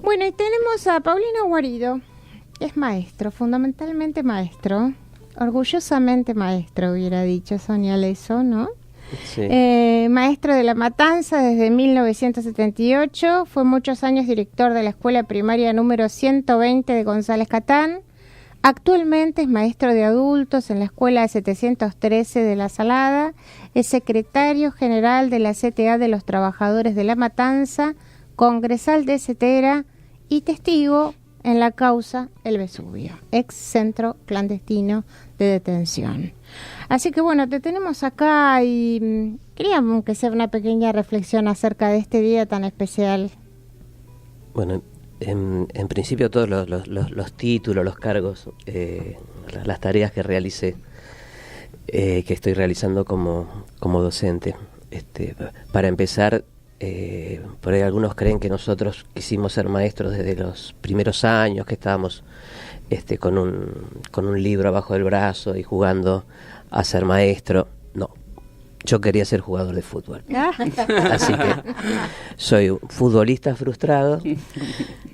Bueno, y tenemos a Paulino Guarido. Es maestro, fundamentalmente maestro. Orgullosamente maestro, hubiera dicho Sonia Leso, ¿no? Sí. Maestro de La Matanza desde 1978. Fue muchos años director de la escuela primaria número 120 de González Catán. Actualmente es maestro de adultos en la escuela 713 de La Salada. Es secretario general de la CTA de los Trabajadores de La Matanza, congresal de Cetera y testigo en la causa El Vesubio, ex centro clandestino de detención. Así que bueno, te tenemos acá y queríamos que sea una pequeña reflexión acerca de este día tan especial. Bueno, en principio todos los títulos, los cargos, las tareas que realicé, que estoy realizando como docente. Para empezar, por ahí algunos creen que nosotros quisimos ser maestros desde los primeros años, que estábamos con un libro abajo del brazo y jugando a ser maestro. No, yo quería ser jugador de fútbol. Así que soy un futbolista frustrado,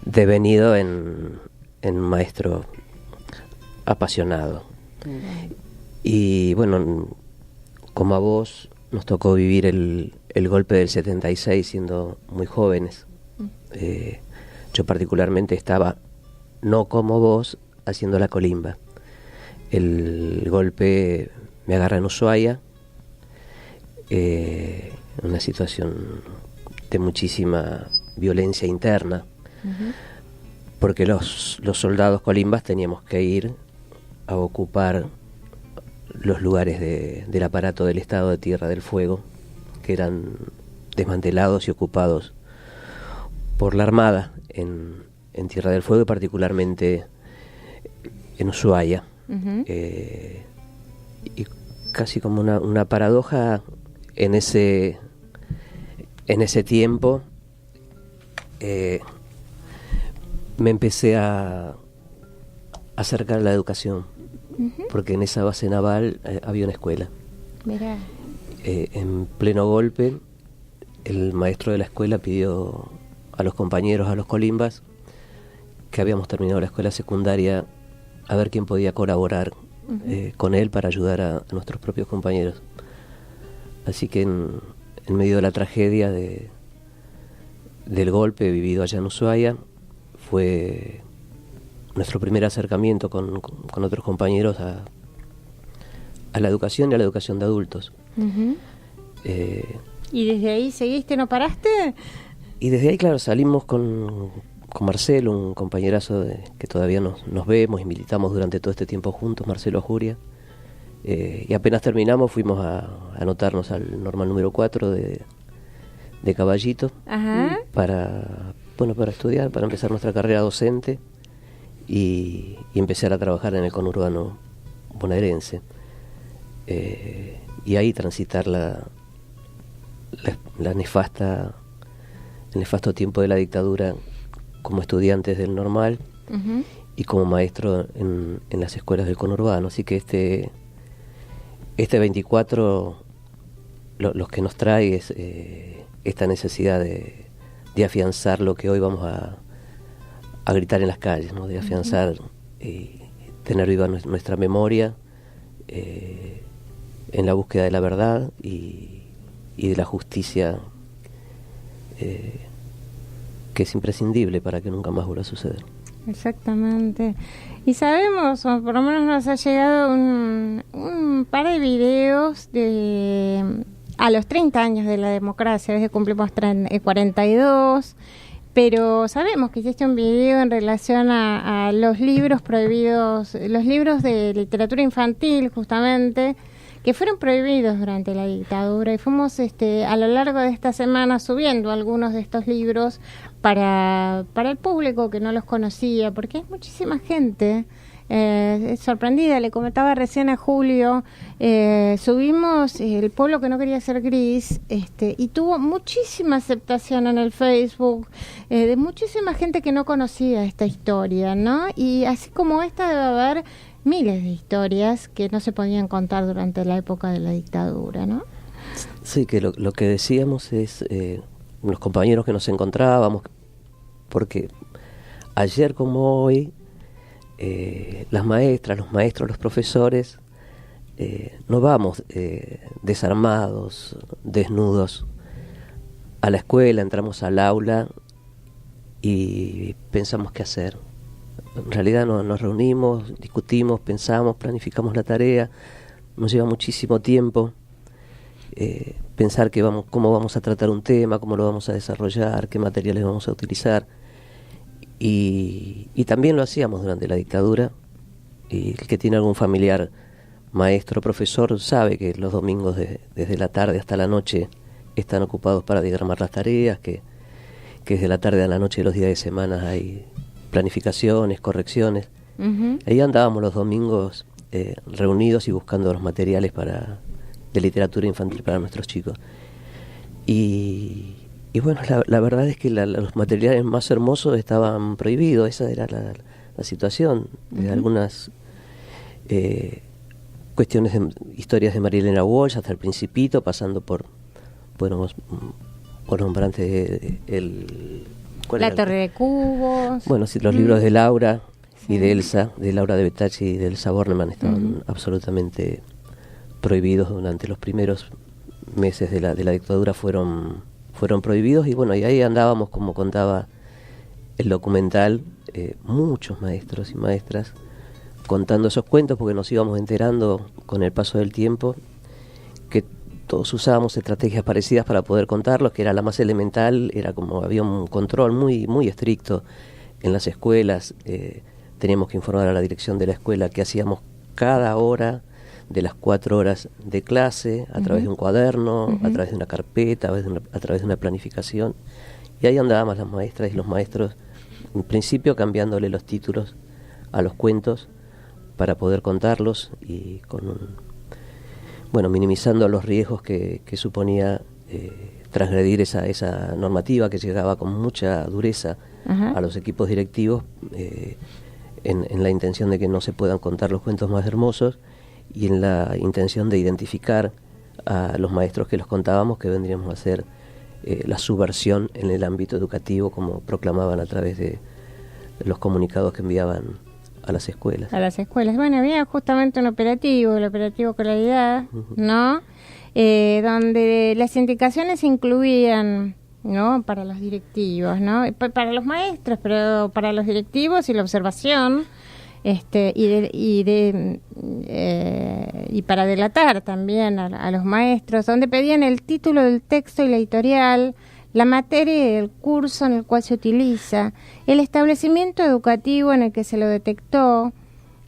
devenido en maestro apasionado. Y bueno, como a vos nos tocó vivir el golpe del 76 siendo muy jóvenes. Yo particularmente estaba, no como vos, haciendo la colimba. El golpe me agarra en Ushuaia, una situación de muchísima violencia interna, porque los soldados colimbas teníamos que ir a ocupar los lugares del aparato del Estado de Tierra del Fuego, que eran desmantelados y ocupados por la Armada en Tierra del Fuego y particularmente en Ushuaia. Y casi como una paradoja, en ese tiempo me empecé a acercar a la educación, porque en esa base naval había una escuela. Mirá. En pleno golpe, el maestro de la escuela pidió a los compañeros, a los colimbas, que habíamos terminado la escuela secundaria, a ver quién podía colaborar con él para ayudar a nuestros propios compañeros. Así que en medio de la tragedia del golpe vivido allá en Ushuaia, fue nuestro primer acercamiento con otros compañeros a la educación y a la educación de adultos. ¿Y desde ahí seguiste, no paraste? Y desde ahí, claro, salimos con Marcelo, un compañerazo que todavía nos vemos y militamos durante todo este tiempo juntos, Marcelo Ajuria. Y apenas terminamos fuimos a anotarnos al normal número 4 de Caballito. Ajá. para estudiar, para empezar nuestra carrera docente y empezar a trabajar en el conurbano bonaerense. Y ahí transitar el nefasto tiempo de la dictadura como estudiantes del normal y como maestro en las escuelas del conurbano. Así que este 24 lo que nos trae es esta necesidad de afianzar lo que hoy vamos a gritar en las calles, ¿no? De afianzar, tener viva nuestra memoria en la búsqueda de la verdad y de la justicia, que es imprescindible para que nunca más vuelva a suceder. Exactamente. Y sabemos, o por lo menos nos ha llegado un par de videos a los 30 años de la democracia, desde cumplimos 42, pero sabemos que hiciste un video en relación a los libros prohibidos, los libros de literatura infantil justamente, que fueron prohibidos durante la dictadura, y fuimos a lo largo de esta semana subiendo algunos de estos libros para el público que no los conocía, porque hay muchísima gente sorprendida. Le comentaba recién a Julio, subimos El pueblo que no quería ser gris, y tuvo muchísima aceptación en el Facebook, de muchísima gente que no conocía esta historia, ¿no? Y así como esta debe haber miles de historias que no se podían contar durante la época de la dictadura, ¿no? Sí, que lo que decíamos es, los compañeros que nos encontrábamos, porque ayer como hoy, las maestras, los maestros, los profesores, no vamos desarmados, desnudos a la escuela, entramos al aula y pensamos qué hacer. En realidad nos reunimos, discutimos, pensamos, planificamos la tarea, nos lleva muchísimo tiempo pensar cómo vamos a tratar un tema, cómo lo vamos a desarrollar, qué materiales vamos a utilizar. Y también lo hacíamos durante la dictadura, y el que tiene algún familiar maestro, profesor, sabe que los domingos desde la tarde hasta la noche están ocupados para diagramar las tareas, que desde la tarde a la noche de los días de semana hay planificaciones, correcciones. Uh-huh. Ahí andábamos los domingos reunidos y buscando los materiales de literatura infantil para nuestros chicos. Y bueno, la verdad es que los materiales más hermosos estaban prohibidos. Esa era la situación de uh-huh. algunas cuestiones historias de María Elena Walsh hasta El Principito, pasando por nombrante La Torre de Cubos. Bueno, sí, los libros de Laura y de Elsa, de Laura de Betacci y de Elsa Bornemann, estaban absolutamente prohibidos durante los primeros meses de la dictadura, fueron prohibidos. Y bueno, y ahí andábamos, como contaba el documental, muchos maestros y maestras contando esos cuentos, porque nos íbamos enterando con el paso del tiempo que todos usábamos estrategias parecidas para poder contarlos, que era la más elemental, era como había un control muy, muy estricto en las escuelas. Teníamos que informar a la dirección de la escuela qué hacíamos cada hora de las 4 horas de clase, a través de un cuaderno, a través de una carpeta, a través de una planificación. Y ahí andábamos las maestras y los maestros, en principio cambiándole los títulos a los cuentos para poder contarlos, y minimizando los riesgos que suponía transgredir esa normativa que llegaba con mucha dureza a los equipos directivos, en la intención de que no se puedan contar los cuentos más hermosos, y en la intención de identificar a los maestros que los contábamos, que vendríamos a hacer la subversión en el ámbito educativo, como proclamaban a través de los comunicados que enviaban a las escuelas. Bueno, había justamente el operativo Claridad, ¿no? Donde las indicaciones incluían, ¿no?, para los directivos, ¿no?, para los maestros, pero para los directivos y la observación, y para delatar también a los maestros, donde pedían el título del texto y la editorial, la materia y el curso en el cual se utiliza, el establecimiento educativo en el que se lo detectó,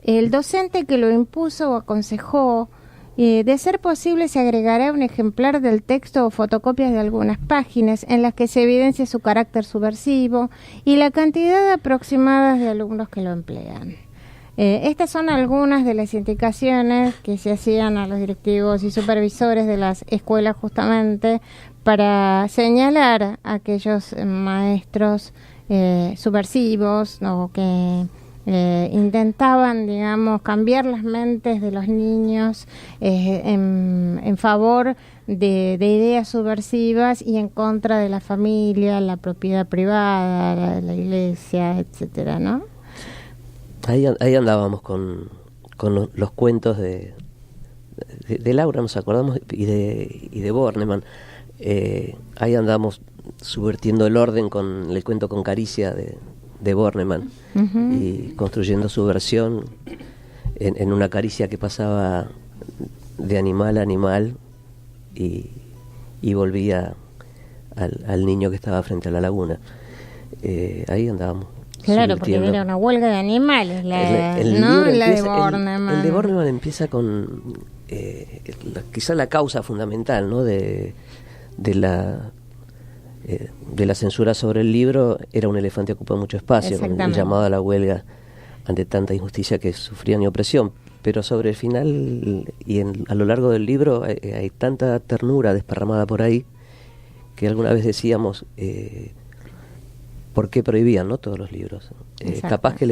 el docente que lo impuso o aconsejó. De ser posible, se agregará un ejemplar del texto o fotocopias de algunas páginas en las que se evidencia su carácter subversivo y la cantidad aproximada de alumnos que lo emplean. Estas son algunas de las indicaciones que se hacían a los directivos y supervisores de las escuelas, justamente para señalar a aquellos maestros subversivos, o que intentaban, digamos, cambiar las mentes de los niños en favor de ideas subversivas y en contra de la familia, la propiedad privada, la iglesia, etcétera, ¿no? Ahí andábamos con los cuentos de Laura, nos acordamos, y de Bornemann. Ahí andamos subvertiendo el orden con el cuento Con Caricia de Bornemann, y construyendo su versión en una caricia que pasaba de animal a animal y volvía al niño que estaba frente a la laguna. Ahí andábamos. Claro, porque era una huelga de animales, la de Bornemann. El de Bornemann empieza con quizá la causa fundamental, ¿no?, de la censura sobre el libro. Era un elefante que ocupa mucho espacio, con el llamado a la huelga ante tanta injusticia que sufrían y opresión. Pero sobre el final y a lo largo del libro hay tanta ternura desparramada por ahí, que alguna vez decíamos, ¿por qué prohibían, no, todos los libros? Capaz que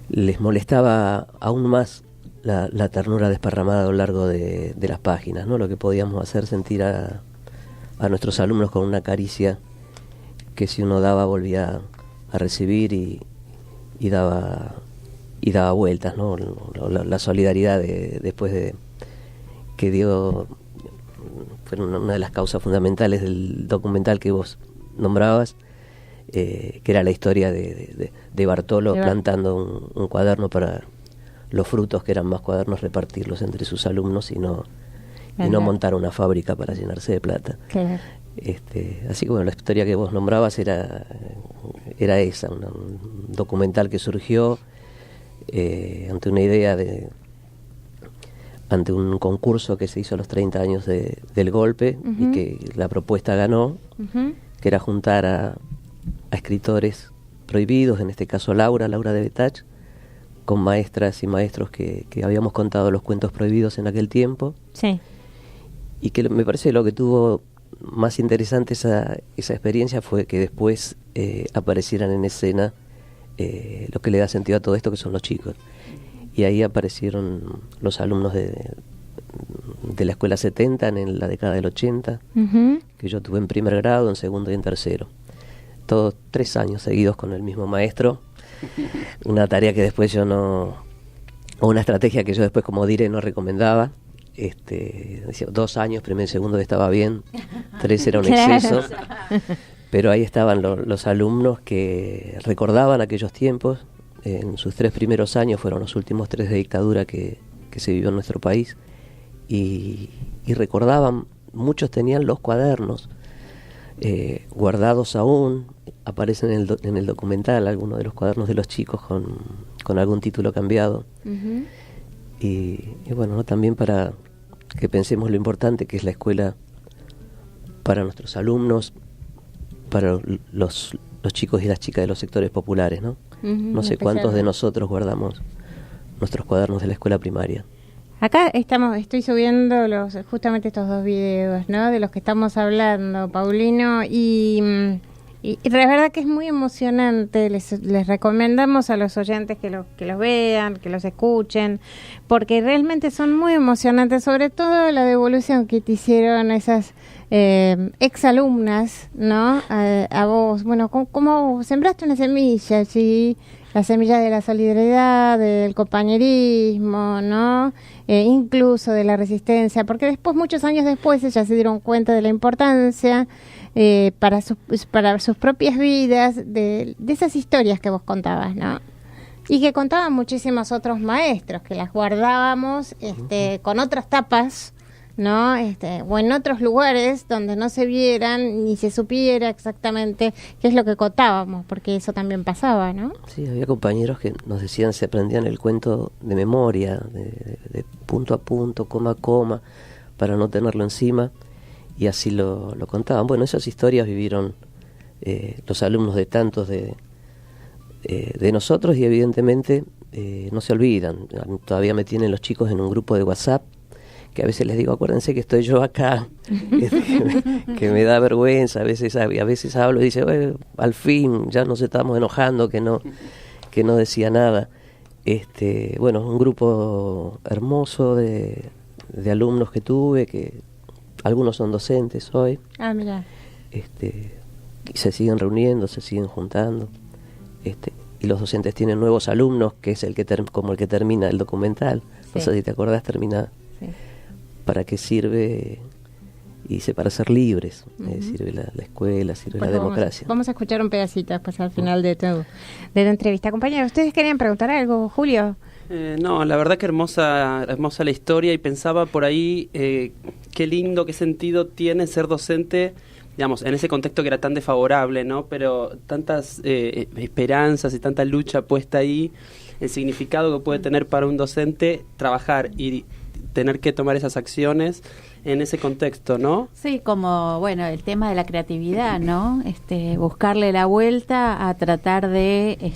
les molestaba aún más la ternura desparramada a lo largo de las páginas, ¿no? Lo que podíamos hacer sentir a nuestros alumnos con una caricia que si uno daba volvía a recibir y daba vueltas, ¿no? La solidaridad después de que dio fue una de las causas fundamentales del documental que vos nombrabas, que era la historia de Bartolo plantando un cuaderno para los frutos, que eran más cuadernos, repartirlos entre sus alumnos y no montar una fábrica para llenarse de plata. Claro. Así que bueno, la historia que vos nombrabas era esa, un documental que surgió ante una idea ante un concurso que se hizo a los 30 años del golpe, y que la propuesta ganó, que era juntar a escritores prohibidos, en este caso Laura de Betach, con maestras y maestros que habíamos contado los cuentos prohibidos en aquel tiempo. Sí. Y que me parece lo que tuvo más interesante esa experiencia fue que después aparecieran en escena lo que le da sentido a todo esto, que son los chicos. Y ahí aparecieron los alumnos de la escuela 70 en la década del 80, que yo tuve en primer grado, en segundo y en tercero. Todos 3 años seguidos con el mismo maestro. Una tarea que después o una estrategia que yo después, como diré, no recomendaba. Decía 2 años, primero y segundo, que estaba bien, 3 era un exceso. Pero ahí estaban los alumnos que recordaban aquellos tiempos. En sus 3 primeros años fueron los últimos 3 de dictadura que se vivió en nuestro país, y recordaban, muchos tenían los cuadernos guardados aún, aparecen en el documental algunos de los cuadernos de los chicos con algún título cambiado. Y bueno, ¿no? También para que pensemos lo importante que es la escuela para nuestros alumnos, para los chicos y las chicas de los sectores populares, ¿no? No sé cuántos de nosotros guardamos nuestros cuadernos de la escuela primaria. Acá estoy subiendo justamente estos 2 videos, ¿no? De los que estamos hablando, Paulino, y la verdad que es muy emocionante. Les recomendamos a los oyentes que los vean, que los escuchen, porque realmente son muy emocionantes, sobre todo la devolución que te hicieron esas exalumnas, ¿no? A vos, bueno, ¿cómo sembraste una semilla, sí? La semilla de la solidaridad, del compañerismo, ¿no? Incluso de la resistencia, porque después, muchos años después, ellas se dieron cuenta de la importancia para sus propias vidas de esas historias que vos contabas, ¿no? Y que contaban muchísimos otros maestros, que las guardábamos con otras tapas, ¿no? O en otros lugares donde no se vieran ni se supiera exactamente qué es lo que contábamos, porque eso también pasaba, ¿no? Sí, había compañeros que nos decían, se aprendían el cuento de memoria, de punto a punto, coma a coma, para no tenerlo encima, y así lo contaban. Bueno, esas historias vivieron los alumnos de tantos de nosotros, y evidentemente no se olvidan. Todavía me tienen los chicos en un grupo de WhatsApp, que a veces les digo, acuérdense que estoy yo acá, que me da vergüenza, a veces hablo y dice, al fin, ya nos estamos enojando, que no decía nada. Bueno, un grupo hermoso de alumnos que tuve, que algunos son docentes hoy. Ah, mira. Y se siguen reuniendo, se siguen juntando. Y los docentes tienen nuevos alumnos, que es como el que termina el documental. Sí. No sé si te acordás, termina... Sí. ¿Para qué sirve? Y dice, para ser libres. Sirve la escuela, sirve la democracia. Vamos a escuchar un pedacito después al final de tu entrevista. Compañeros, ¿ustedes querían preguntar algo, Julio? No, la verdad que hermosa la historia, y pensaba por ahí qué lindo, qué sentido tiene ser docente, digamos, en ese contexto que era tan desfavorable, ¿no? Pero tantas esperanzas y tanta lucha puesta ahí, el significado que puede tener para un docente trabajar y tener que tomar esas acciones en ese contexto, ¿no? Sí, como, bueno, el tema de la creatividad, ¿no? Buscarle la vuelta a tratar de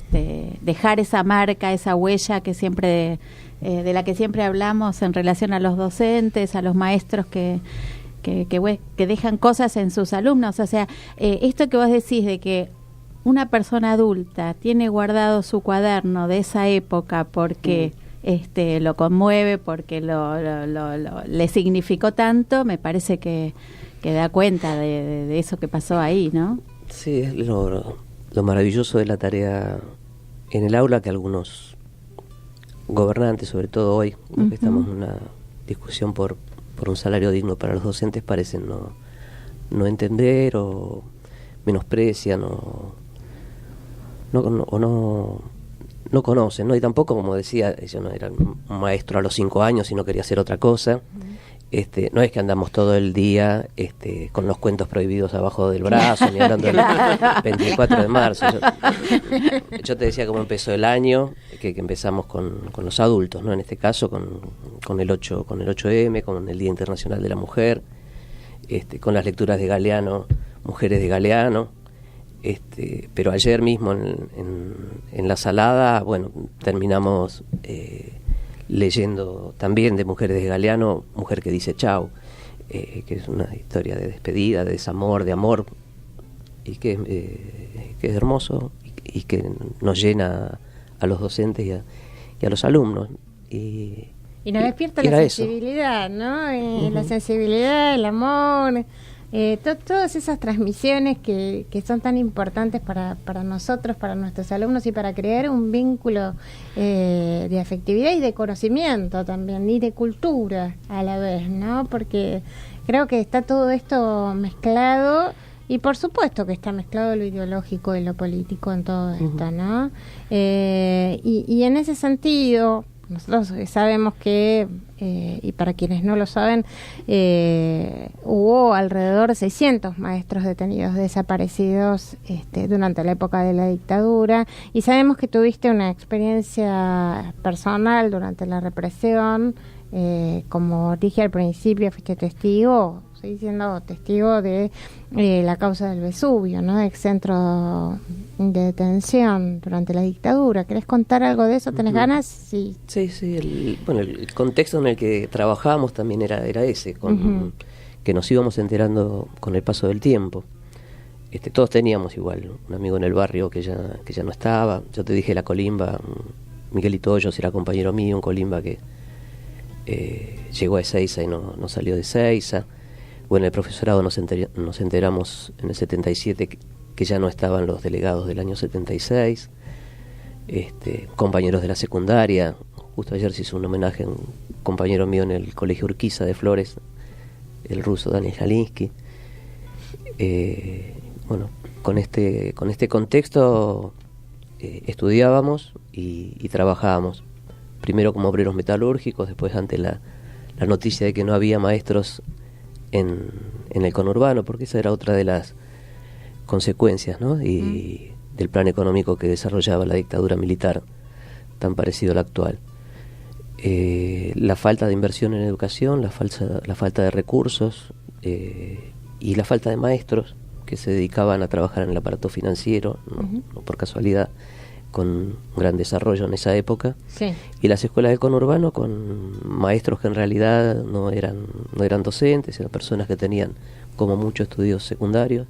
dejar esa marca, esa huella que siempre de la que siempre hablamos en relación a los docentes, a los maestros que dejan cosas en sus alumnos. O sea, esto que vos decís de que una persona adulta tiene guardado su cuaderno de esa época porque lo conmueve, porque le significó tanto, me parece que da cuenta de eso que pasó ahí, ¿no? Sí, es lo maravilloso de la tarea en el aula, que algunos gobernantes, sobre todo hoy, que estamos en una discusión por un salario digno para los docentes, parecen no entender o menosprecian o no conocen, ¿no? Y tampoco, como decía, yo no era un maestro a los 5 años y no quería hacer otra cosa. No es que andamos todo el día con los cuentos prohibidos abajo del brazo, ni hablando del 24 de marzo. Yo te decía cómo empezó el año, que empezamos con los adultos, ¿no? En este caso con el 8M, con el Día Internacional de la Mujer, con las lecturas de Galeano, Mujeres de Galeano. Pero ayer mismo en la salada, bueno, terminamos leyendo también de Mujeres de Galeano, Mujer que dice chau, que es una historia de despedida, de desamor, de amor, y que es hermoso y que nos llena a los docentes y a los alumnos. Y nos despierta la sensibilidad, ¿no? La sensibilidad, el amor, todas esas transmisiones que son tan importantes para nosotros, para nuestros alumnos, y para crear un vínculo de afectividad y de conocimiento también, y de cultura a la vez, ¿no? Porque creo que está todo esto mezclado, y por supuesto que está mezclado lo ideológico y lo político en todo esto, ¿no? Y en ese sentido, nosotros sabemos que, y para quienes no lo saben, hubo alrededor de 600 maestros detenidos, desaparecidos durante la época de la dictadura, y sabemos que tuviste una experiencia personal durante la represión, como dije al principio, fuiste testigo, estoy siendo testigo de la causa del Vesubio, ¿no? Ex centro de detención durante la dictadura. ¿Querés contar algo de eso? ¿Tenés ganas? Sí. Sí, el contexto en el que trabajábamos también era ese, que nos íbamos enterando con el paso del tiempo. Todos teníamos igual un amigo en el barrio que ya no estaba. Yo te dije la colimba, Miguelito Hoyos era compañero mío, un colimba que llegó a Ezeiza y no salió de Ezeiza. Bueno, el profesorado nos enteramos en el 77 que ya no estaban los delegados del año 76. Compañeros de la secundaria, justo ayer se hizo un homenaje a un compañero mío en el Colegio Urquiza de Flores, el ruso Daniel Jalinsky. Bueno, con este contexto estudiábamos y trabajábamos, primero como obreros metalúrgicos, después ante la noticia de que no había maestros en el conurbano, porque esa era otra de las consecuencias, ¿no? Y del plan económico que desarrollaba la dictadura militar, tan parecido al actual. La falta de inversión en educación, la falta de recursos y la falta de maestros que se dedicaban a trabajar en el aparato financiero, no por casualidad, con un gran desarrollo en esa época. Sí. Y las escuelas del conurbano con maestros que en realidad no eran docentes, eran personas que tenían como mucho estudios secundarios.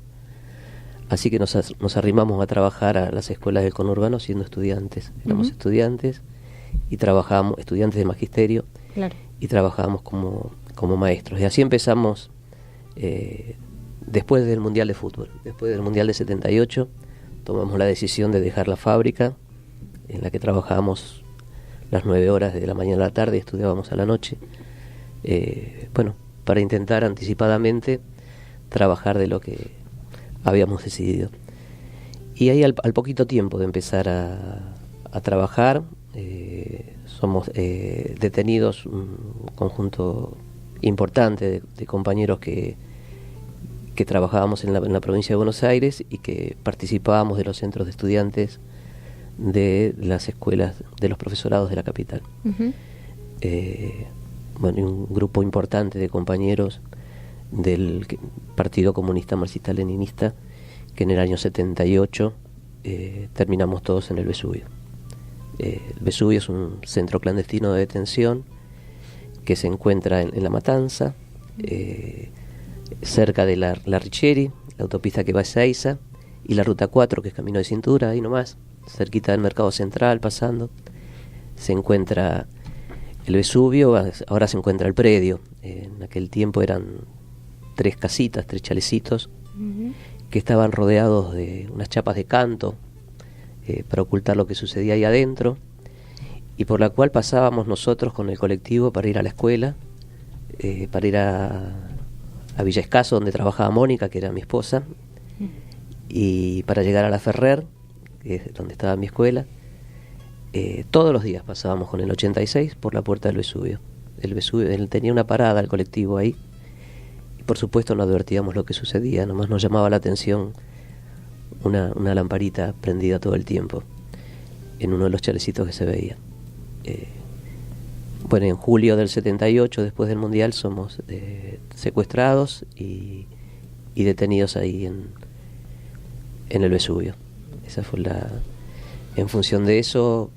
Así que nos arrimamos a trabajar a las escuelas del conurbano siendo estudiantes. Éramos estudiantes y trabajábamos, estudiantes de magisterio, claro, y trabajábamos como maestros. Y así empezamos después del Mundial de Fútbol. Después del Mundial de 78 tomamos la decisión de dejar la fábrica en la que trabajábamos las 9 horas de la mañana a la tarde y estudiábamos a la noche, para intentar anticipadamente trabajar de lo que habíamos decidido. Y ahí al poquito tiempo de empezar a trabajar, somos detenidos un conjunto importante de compañeros que trabajábamos en la provincia de Buenos Aires y que participábamos de los centros de estudiantes de las escuelas de los profesorados de la capital. Y un grupo importante de compañeros del Partido Comunista Marxista-Leninista, que en el año 78 terminamos todos en el Vesubio. El Vesubio es un centro clandestino de detención que se encuentra en La Matanza, cerca de la Richeri, la autopista que va a Ezeiza, y la ruta 4, que es Camino de Cintura, ahí nomás, cerquita del Mercado Central, pasando, se encuentra el Vesubio. Ahora se encuentra el predio. En aquel tiempo eran 3 casitas, 3 chalecitos, que estaban rodeados de unas chapas de canto para ocultar lo que sucedía ahí adentro, y por la cual pasábamos nosotros con el colectivo para ir a la escuela, para ir a Villa Escaso, donde trabajaba Mónica, que era mi esposa, y para llegar a la Ferrer, que es donde estaba mi escuela. Todos los días pasábamos con el 86 por la puerta del Vesubio. El Vesubio tenía una parada, el colectivo ahí, y por supuesto no advertíamos lo que sucedía, nomás nos llamaba la atención una lamparita prendida todo el tiempo en uno de los chalecitos que se veía. Bueno, en julio del 78, después del Mundial, somos secuestrados y detenidos ahí en el Vesubio. Esa fue en función de eso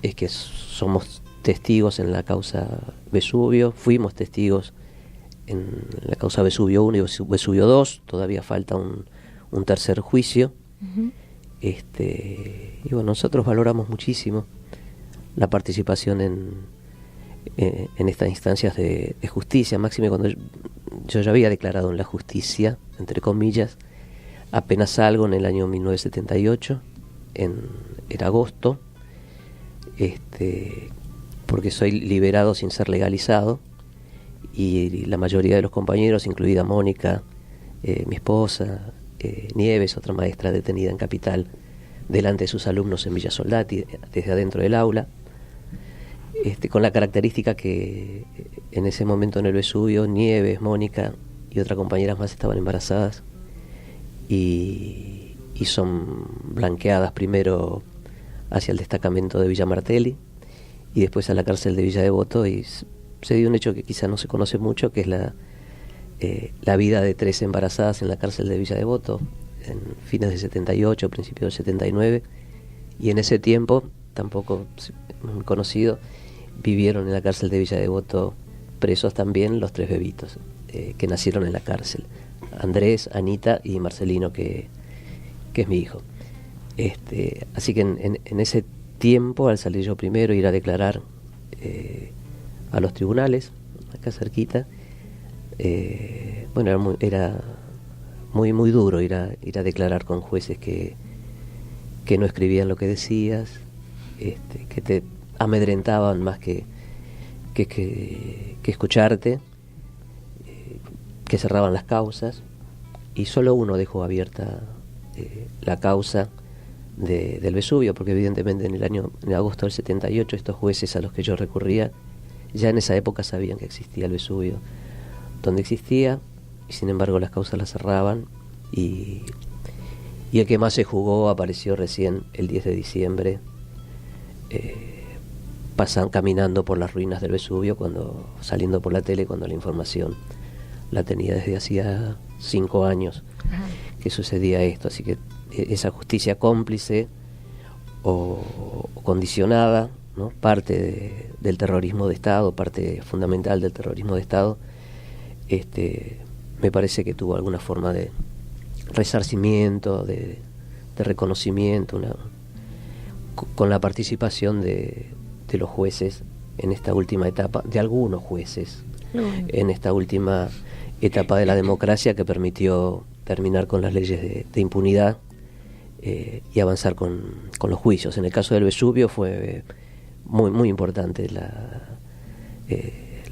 es que somos testigos en la causa Vesubio, fuimos testigos en la causa Vesubio 1 y Vesubio 2, todavía falta un tercer juicio. Uh-huh. Y bueno, nosotros valoramos muchísimo la participación en estas instancias de justicia, máxime cuando yo ya había declarado en la justicia, entre comillas, apenas salgo en el año 1978, en agosto, porque soy liberado sin ser legalizado, y la mayoría de los compañeros, incluida Mónica, mi esposa, Nieves, otra maestra detenida en Capital, delante de sus alumnos en Villa Soldati, desde adentro del aula, con la característica que en ese momento en el Vesubio, Nieves, Mónica y otras compañeras más estaban embarazadas y son blanqueadas primero hacia el destacamento de Villa Martelli y después a la cárcel de Villa Devoto, y se dio un hecho que quizá no se conoce mucho, que es la vida de 3 embarazadas en la cárcel de Villa Devoto en fines del 78, principios del 79, y en ese tiempo, tampoco muy conocido, vivieron en la cárcel de Villa Devoto presos también los 3 bebitos que nacieron en la cárcel: Andrés, Anita y Marcelino, que es mi hijo. Así que en ese tiempo, al salir yo primero, ir a declarar a los tribunales, acá cerquita, bueno, era muy duro ir a declarar con jueces que no escribían lo que decías, que te amedrentaban más que escucharte, que cerraban las causas, y solo uno dejó abierta la causa del Vesubio, porque evidentemente en agosto del 78 estos jueces a los que yo recurría ya en esa época sabían que existía el Vesubio donde existía, y sin embargo las causas las cerraban, y el que más se jugó apareció recién el 10 de diciembre, pasan caminando por las ruinas del Vesubio, saliendo por la tele, cuando la información la tenía desde hacía 5 años. Ajá. Que sucedía esto. Así que esa justicia cómplice o condicionada, ¿no?, parte del terrorismo de Estado, parte fundamental del terrorismo de Estado, me parece que tuvo alguna forma de resarcimiento, de reconocimiento, con la participación de los jueces en esta última etapa, de algunos jueces en esta última etapa de la democracia, que permitió terminar con las leyes de impunidad y avanzar con los juicios. En el caso del Vesubio fue muy importante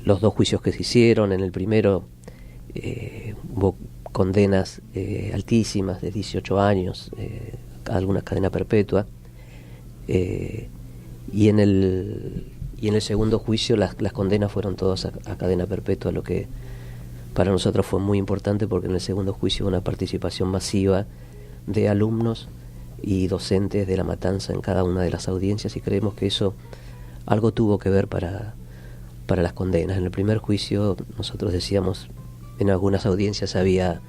los 2 juicios que se hicieron. En el primero hubo condenas altísimas de 18 años, algunas cadena perpetua, y en el segundo juicio las condenas fueron todas a cadena perpetua, lo que para nosotros fue muy importante, porque en el segundo juicio hubo una participación masiva de alumnos y docentes de La Matanza en cada una de las audiencias, y creemos que eso algo tuvo que ver para las condenas. En el primer juicio nosotros decíamos, en algunas audiencias había,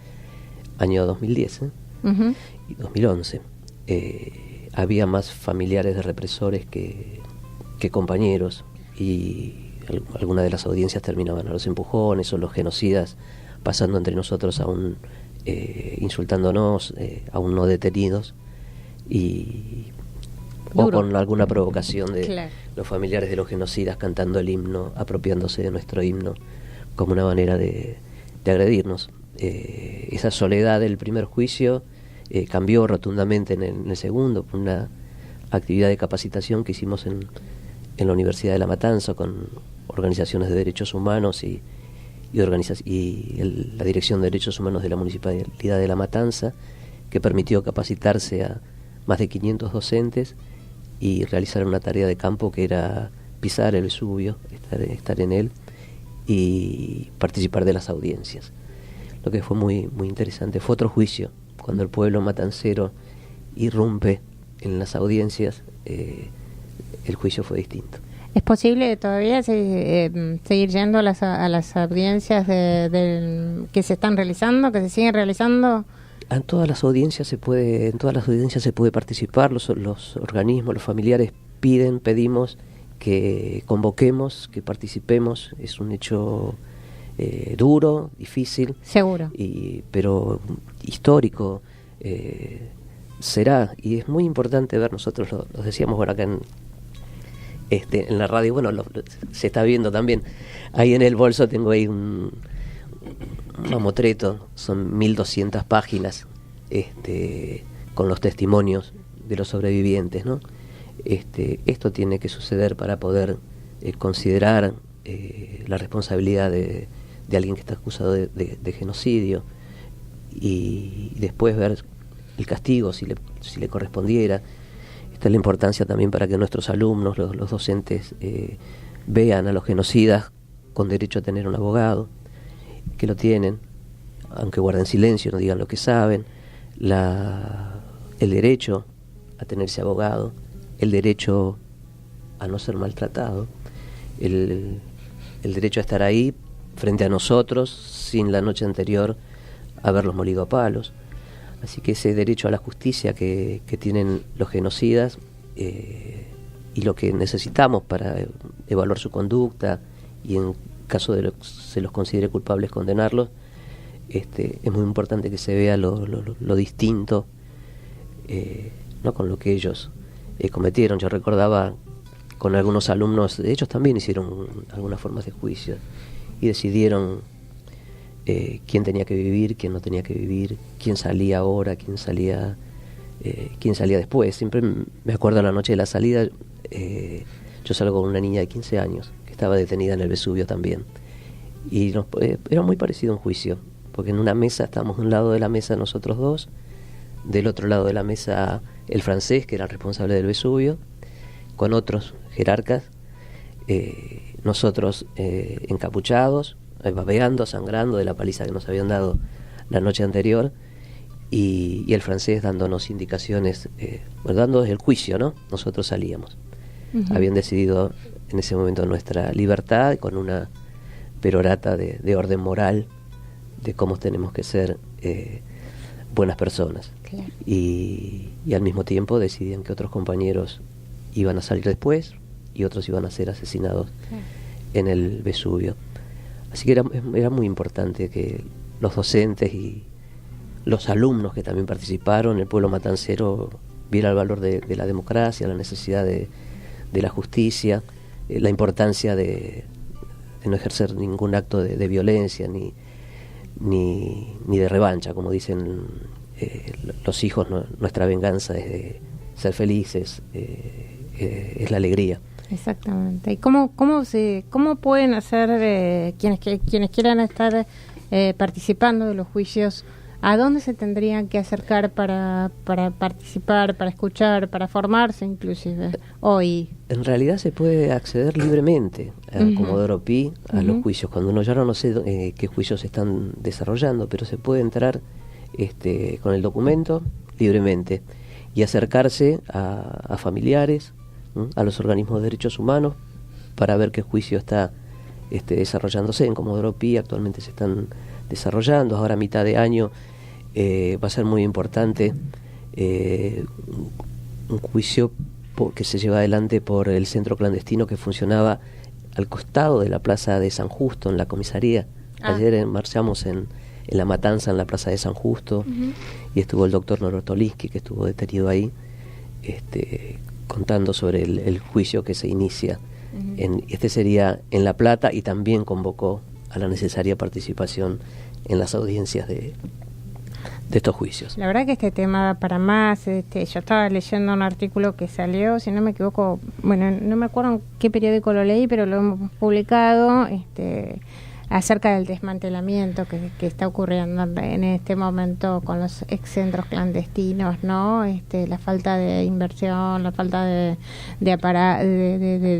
año 2010 uh-huh. y 2011, había más familiares de represores que compañeros, y algunas de las audiencias terminaban a los empujones, o los genocidas pasando entre nosotros aún insultándonos, aún no detenidos, o con alguna provocación de los familiares de los genocidas cantando el himno, apropiándose de nuestro himno como una manera de agredirnos. esa soledad del primer juicio cambió rotundamente en el segundo, por una actividad de capacitación que hicimos en la Universidad de La Matanza con organizaciones de derechos humanos y la Dirección de Derechos Humanos de la Municipalidad de La Matanza, que permitió capacitarse a más de 500 docentes y realizar una tarea de campo que era pisar el Vesubio, estar en él y participar de las audiencias. Lo que fue muy, muy interesante fue otro juicio, cuando el pueblo matancero irrumpe en las audiencias, el juicio fue distinto. ¿Es posible todavía seguir yendo a las audiencias que se están realizando, que se siguen realizando? En todas las audiencias se puede participar. Los organismos, los familiares pedimos que convoquemos, que participemos. Es un hecho duro, difícil, seguro, pero histórico. Será, y es muy importante ver, nosotros lo decíamos por acá en la radio, bueno, se está viendo también, ahí en el bolso tengo ahí un mamotreto, son 1200 páginas, con los testimonios de los sobrevivientes, ¿no? Esto tiene que suceder para poder considerar la responsabilidad de alguien que está acusado de genocidio y después ver el castigo si le correspondiera. Esta es la importancia también para que nuestros alumnos, los docentes, vean a los genocidas con derecho a tener un abogado, que lo tienen, aunque guarden silencio, no digan lo que saben, el derecho a tenerse abogado, el derecho a no ser maltratado, el derecho a estar ahí frente a nosotros sin la noche anterior haberlos molido a palos. Así que ese derecho a la justicia que tienen los genocidas y lo que necesitamos para evaluar su conducta y en caso de se los considere culpables condenarlos, es muy importante que se vea lo distinto, no con lo que ellos cometieron. Yo recordaba con algunos alumnos, ellos también hicieron algunas formas de juicio y decidieron quién tenía que vivir, quién no tenía que vivir, quién salía ahora, quién salía después. Siempre me acuerdo la noche de la salida, yo salgo con una niña de 15 años que estaba detenida en el Vesubio también, y era muy parecido a un juicio, porque en una mesa estábamos de un lado de la mesa nosotros dos, del otro lado de la mesa el francés, que era el responsable del Vesubio, con otros jerarcas, nosotros encapuchados, babeando, sangrando de la paliza que nos habían dado la noche anterior, y el francés dándonos indicaciones, dándonos el juicio, ¿no? Nosotros salíamos. Uh-huh. Habían decidido en ese momento nuestra libertad con una perorata de orden moral, de cómo tenemos que ser buenas personas. Claro. Y al mismo tiempo decidían que otros compañeros iban a salir después y otros iban a ser asesinados, claro, en el Vesubio. Así que era muy importante que los docentes y los alumnos que también participaron, el pueblo matancero, viera el valor de la democracia, la necesidad de la justicia, la importancia de no ejercer ningún acto de violencia ni de revancha, como dicen los hijos. Nuestra venganza es de ser felices, es la alegría. Exactamente. ¿Y cómo pueden hacer quienes quieran estar participando de los juicios? ¿A dónde se tendrían que acercar para participar, para escuchar, para formarse inclusive hoy? En realidad se puede acceder libremente a uh-huh. Comodoro Pi, a uh-huh. los juicios. Cuando uno ya no sé qué juicios se están desarrollando, pero se puede entrar con el documento libremente y acercarse a familiares, a los organismos de derechos humanos, para ver qué juicio está desarrollándose. En Comodoro Pi actualmente se están desarrollando. Ahora a mitad de año va a ser muy importante un juicio que se lleva adelante por el centro clandestino que funcionaba al costado de la plaza de San Justo, en la comisaría. Ayer marchamos en La Matanza, en la plaza de San Justo, uh-huh. y estuvo el doctor Norotolinsky, que estuvo detenido ahí, contando sobre el juicio que se inicia. Uh-huh. Sería en La Plata, y también convocó a la necesaria participación en las audiencias de estos juicios. La verdad que este tema da para más. Yo estaba leyendo un artículo que salió, si no me equivoco, bueno, no me acuerdo en qué periódico lo leí, pero lo hemos publicado, acerca del desmantelamiento que está ocurriendo en este momento con los excentros clandestinos, ¿no? La falta de inversión, la falta de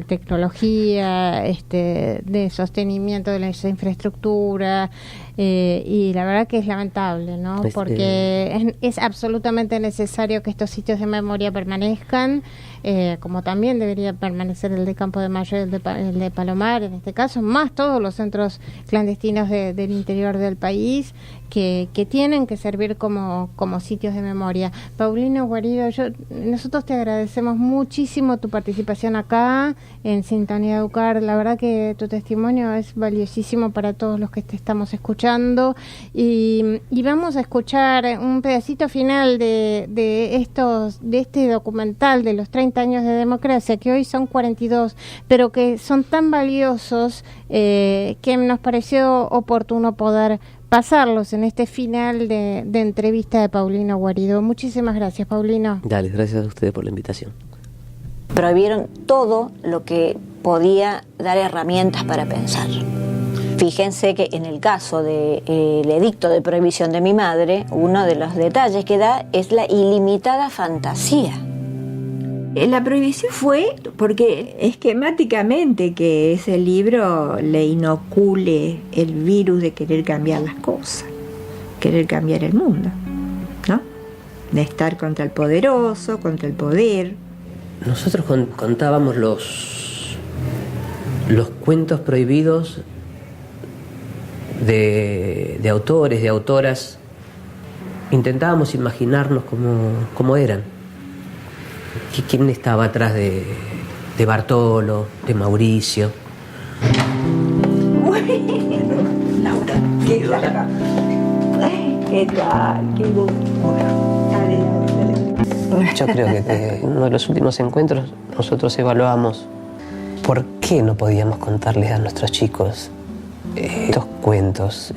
tecnología, de sostenimiento de la infraestructura, y la verdad que es lamentable, ¿no? Porque es absolutamente necesario que estos sitios de memoria permanezcan, como también debería permanecer el de Campo de Mayo y el de Palomar, en este caso, más todos los centros clandestinos del interior del país, que tienen que servir como sitios de memoria. Paulino Guarido, nosotros te agradecemos muchísimo tu participación acá en Sintonía Educar. La verdad que tu testimonio es valiosísimo para todos los que te estamos escuchando, y vamos a escuchar un pedacito final de este documental de los 30 años de democracia, que hoy son 42, pero que son tan valiosos que nos pareció oportuno poder pasarlos en este final de entrevista de Paulino Guarido. Muchísimas gracias, Paulino. Dale, gracias a ustedes por la invitación. Prohibieron todo lo que podía dar herramientas para pensar. Fíjense que en el caso del edicto de prohibición de mi madre, uno de los detalles que da es la ilimitada fantasía. La prohibición fue porque esquemáticamente que ese libro le inocule el virus de querer cambiar las cosas, querer cambiar el mundo, ¿no? De estar contra el poderoso, contra el poder. Nosotros contábamos los cuentos prohibidos de autores, de autoras. Intentábamos imaginarnos cómo eran. ¿Quién estaba atrás de Bartolo, de Mauricio? Bueno, Laura, ¿qué tal? ¿Qué tal? Qué bueno. Dale. Yo creo que en uno de los últimos encuentros nosotros evaluamos por qué no podíamos contarles a nuestros chicos estos cuentos.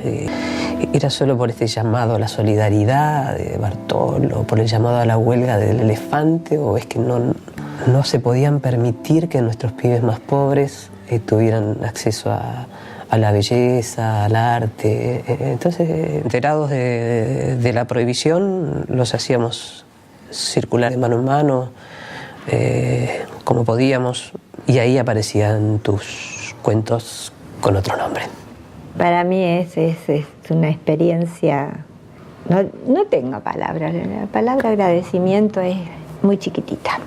¿Era solo por este llamado a la solidaridad de Bartolo, por el llamado a la huelga del elefante, o es que no se podían permitir que nuestros pibes más pobres tuvieran acceso a la belleza, al arte? Entonces, enterados de la prohibición, los hacíamos circular de mano en mano, como podíamos, y ahí aparecían tus cuentos con otro nombre. Para mí es una experiencia, no tengo palabras, la palabra agradecimiento es muy chiquitita.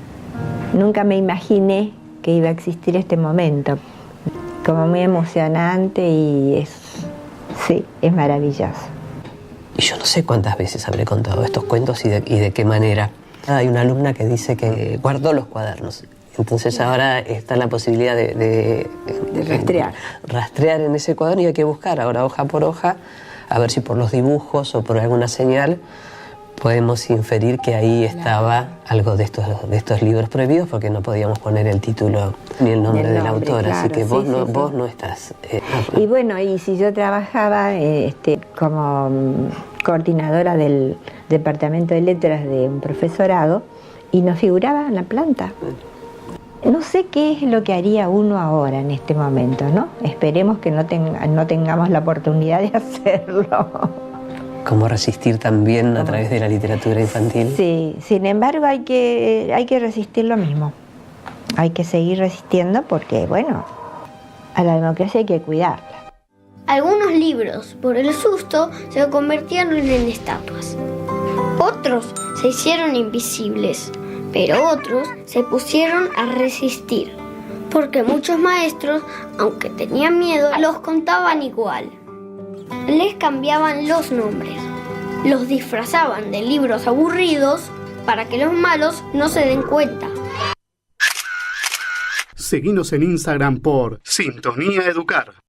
Nunca me imaginé que iba a existir este momento, como muy emocionante, y es maravilloso. Y yo no sé cuántas veces habré contado estos cuentos y de qué manera. Hay una alumna que dice que guardó los cuadernos. Entonces ahora está la posibilidad de rastrear en ese cuaderno, y hay que buscar ahora hoja por hoja, a ver si por los dibujos o por alguna señal podemos inferir que ahí estaba algo de estos libros prohibidos, porque no podíamos poner el título ni el nombre del autor, claro, así que vos no estás. Y bueno, y si yo trabajaba como coordinadora del departamento de letras de un profesorado, y nos figuraba en la planta. No sé qué es lo que haría uno ahora en este momento, ¿no? Esperemos que no tengamos la oportunidad de hacerlo. ¿Cómo resistir también a través de la literatura infantil? Sí, sin embargo hay que resistir lo mismo. Hay que seguir resistiendo porque, bueno, a la democracia hay que cuidarla. Algunos libros, por el susto, se convirtieron en estatuas. Otros se hicieron invisibles, pero otros se pusieron a resistir, porque muchos maestros, aunque tenían miedo, los contaban igual. Les cambiaban los nombres, los disfrazaban de libros aburridos para que los malos no se den cuenta. Seguinos en Instagram por Sintonía Educar.